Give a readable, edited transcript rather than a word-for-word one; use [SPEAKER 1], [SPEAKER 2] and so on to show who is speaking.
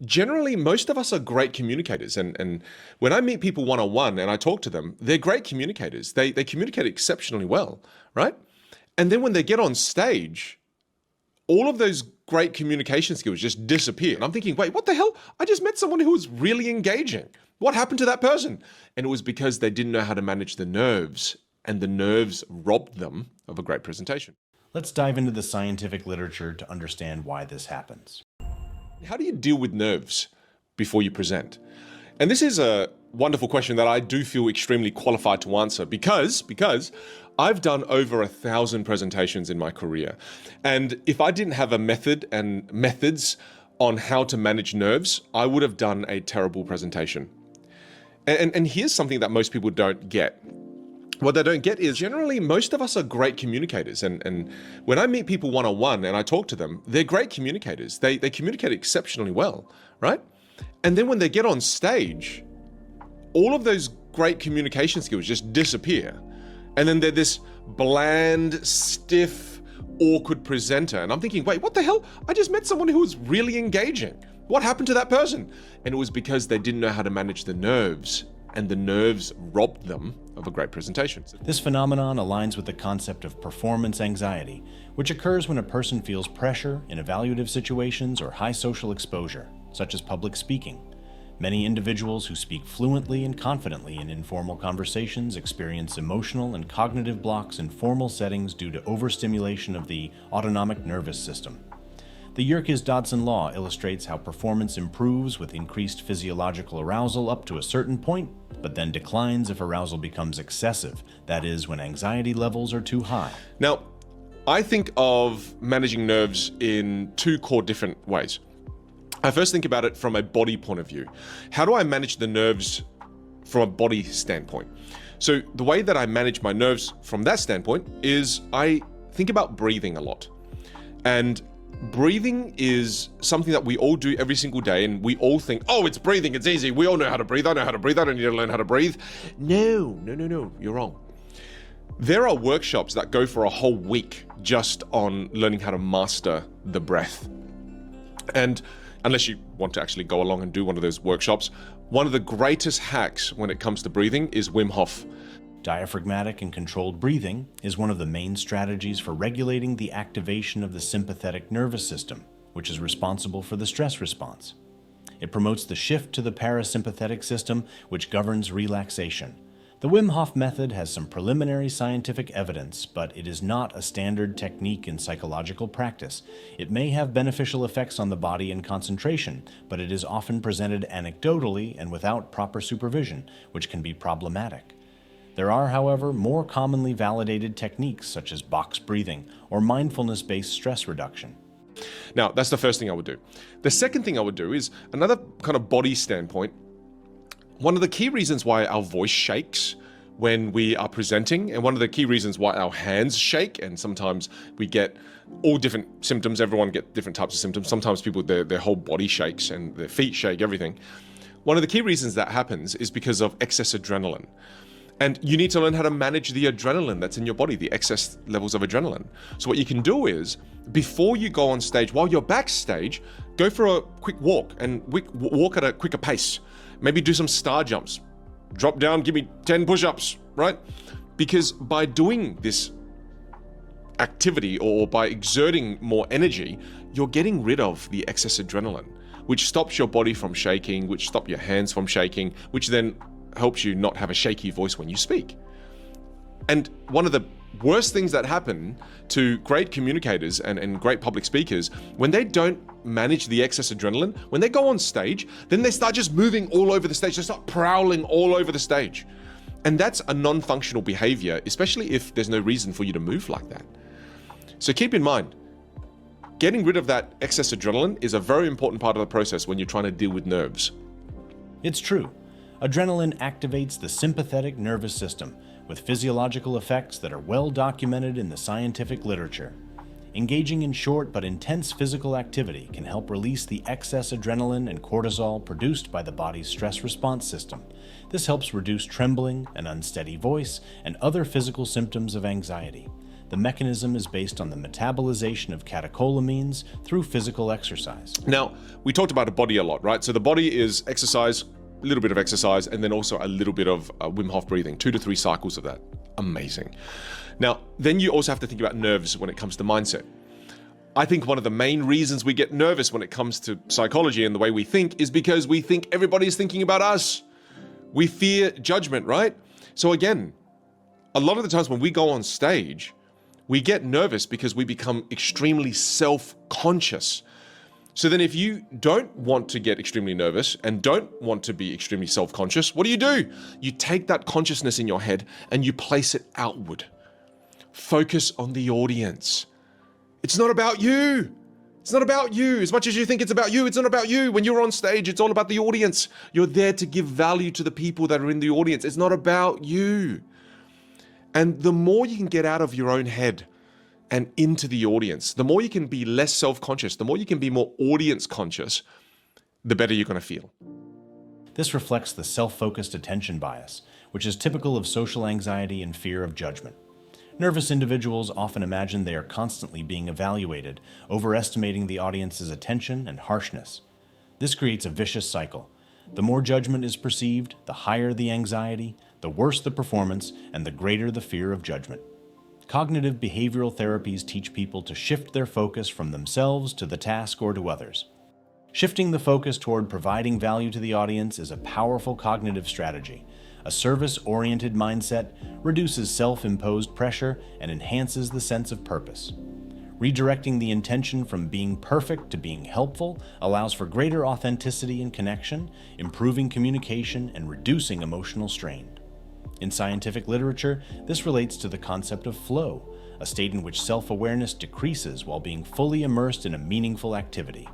[SPEAKER 1] Generally, most of us are great communicators. And when I meet people one-on-one and I talk to them, they're great communicators. They communicate exceptionally well, right? And then when they get on stage, all of those great communication skills just disappear. And I'm thinking, wait, what the hell? I just met someone who was really engaging. What happened to that person? And it was because they didn't know how to manage the nerves, and the nerves robbed them of a great presentation.
[SPEAKER 2] Let's dive into the scientific literature to understand why this happens.
[SPEAKER 1] How do you deal with nerves before you present? And this is a wonderful question that I do feel extremely qualified to answer because I've done over 1,000 presentations in my career. And if I didn't have a method and methods on how to manage nerves, I would have done a terrible presentation. And here's something that most people don't get. What they don't get is generally most of us are great communicators. And when I meet people one-on-one and I talk to them, they're great communicators. They communicate exceptionally well, right? And then when they get on stage, all of those great communication skills just disappear. And then they're this bland, stiff, awkward presenter. And I'm thinking, wait, what the hell? I just met someone who was really engaging. What happened to that person? And it was because they didn't know how to manage the nerves, and the nerves robbed them of a great presentation.
[SPEAKER 2] This phenomenon aligns with the concept of performance anxiety, which occurs when a person feels pressure in evaluative situations or high social exposure, such as public speaking. Many individuals who speak fluently and confidently in informal conversations experience emotional and cognitive blocks in formal settings due to overstimulation of the autonomic nervous system. The Yerkes-Dodson law illustrates how performance improves with increased physiological arousal up to a certain point, but then declines if arousal becomes excessive, that is, when anxiety levels are too high.
[SPEAKER 1] Now, I think of managing nerves in two core different ways. I first think about it from a body point of view. How do I manage the nerves from a body standpoint? So the way that I manage my nerves from that standpoint is I think about breathing a lot. And breathing is something that we all do every single day, and we all think, oh, it's breathing, it's easy. We all know how to breathe. I know how to breathe. I don't need to learn how to breathe. No, you're wrong. There are workshops that go for a whole week just on learning how to master the breath. And unless you want to actually go along and do one of those workshops, one of the greatest hacks when it comes to breathing is Wim Hof.
[SPEAKER 2] Diaphragmatic and controlled breathing is one of the main strategies for regulating the activation of the sympathetic nervous system, which is responsible for the stress response. It promotes the shift to the parasympathetic system, which governs relaxation. The Wim Hof method has some preliminary scientific evidence, but it is not a standard technique in psychological practice. It may have beneficial effects on the body and concentration, but it is often presented anecdotally and without proper supervision, which can be problematic. There are, however, more commonly validated techniques such as box breathing or mindfulness-based stress reduction.
[SPEAKER 1] Now, that's the first thing I would do. The second thing I would do is another kind of body standpoint. One of the key reasons why our voice shakes when we are presenting, and one of the key reasons why our hands shake, and sometimes we get all different symptoms, everyone get different types of symptoms. Sometimes people, their whole body shakes and their feet shake, everything. One of the key reasons that happens is because of excess adrenaline. And you need to learn how to manage the adrenaline that's in your body, the excess levels of adrenaline. So what you can do is, before you go on stage, while you're backstage, go for a quick walk and walk at a quicker pace. Maybe do some star jumps. Drop down, give me 10 push-ups, right? Because by doing this activity or by exerting more energy, you're getting rid of the excess adrenaline, which stops your body from shaking, which stops your hands from shaking, which then helps you not have a shaky voice when you speak. And one of the worst things that happen to great communicators and great public speakers, when they don't manage the excess adrenaline, when they go on stage, then they start just moving all over the stage. They start prowling all over the stage. And that's a non-functional behavior, especially if there's no reason for you to move like that. So keep in mind, getting rid of that excess adrenaline is a very important part of the process when you're trying to deal with nerves.
[SPEAKER 2] It's true. Adrenaline activates the sympathetic nervous system with physiological effects that are well documented in the scientific literature. Engaging in short but intense physical activity can help release the excess adrenaline and cortisol produced by the body's stress response system. This helps reduce trembling, an unsteady voice, and other physical symptoms of anxiety. the mechanism is based on the metabolization of catecholamines through physical exercise.
[SPEAKER 1] Now, we talked about the body a lot, right? So the body is exercise, a little bit of exercise, and then also a little bit of Wim Hof breathing, 2 to 3 cycles of that. Amazing. Now, then you also have to think about nerves when it comes to mindset. I think one of the main reasons we get nervous when it comes to psychology and the way we think is because we think everybody's thinking about us. We fear judgment, right? So again, a lot of the times when we go on stage, we get nervous because we become extremely self-conscious. So then if you don't want to get extremely nervous and don't want to be extremely self-conscious, what do? You take that consciousness in your head and you place it outward. Focus on the audience. It's not about you. It's not about you. As much as you think it's about you, it's not about you. When you're on stage, it's all about the audience. You're there to give value to the people that are in the audience. It's not about you. And the more you can get out of your own head and into the audience, the more you can be less self-conscious, the more you can be more audience conscious, the better you're going to feel.
[SPEAKER 2] This reflects the self-focused attention bias, which is typical of social anxiety and fear of judgment. Nervous individuals often imagine they are constantly being evaluated, overestimating the audience's attention and harshness. This creates a vicious cycle. The more judgment is perceived, the higher the anxiety, the worse the performance, and the greater the fear of judgment. Cognitive behavioral therapies teach people to shift their focus from themselves to the task or to others. Shifting the focus toward providing value to the audience is a powerful cognitive strategy. A service-oriented mindset reduces self-imposed pressure and enhances the sense of purpose. Redirecting the intention from being perfect to being helpful allows for greater authenticity and connection, improving communication and reducing emotional strain. In scientific literature, this relates to the concept of flow, a state in which self-awareness decreases while being fully immersed in a meaningful activity.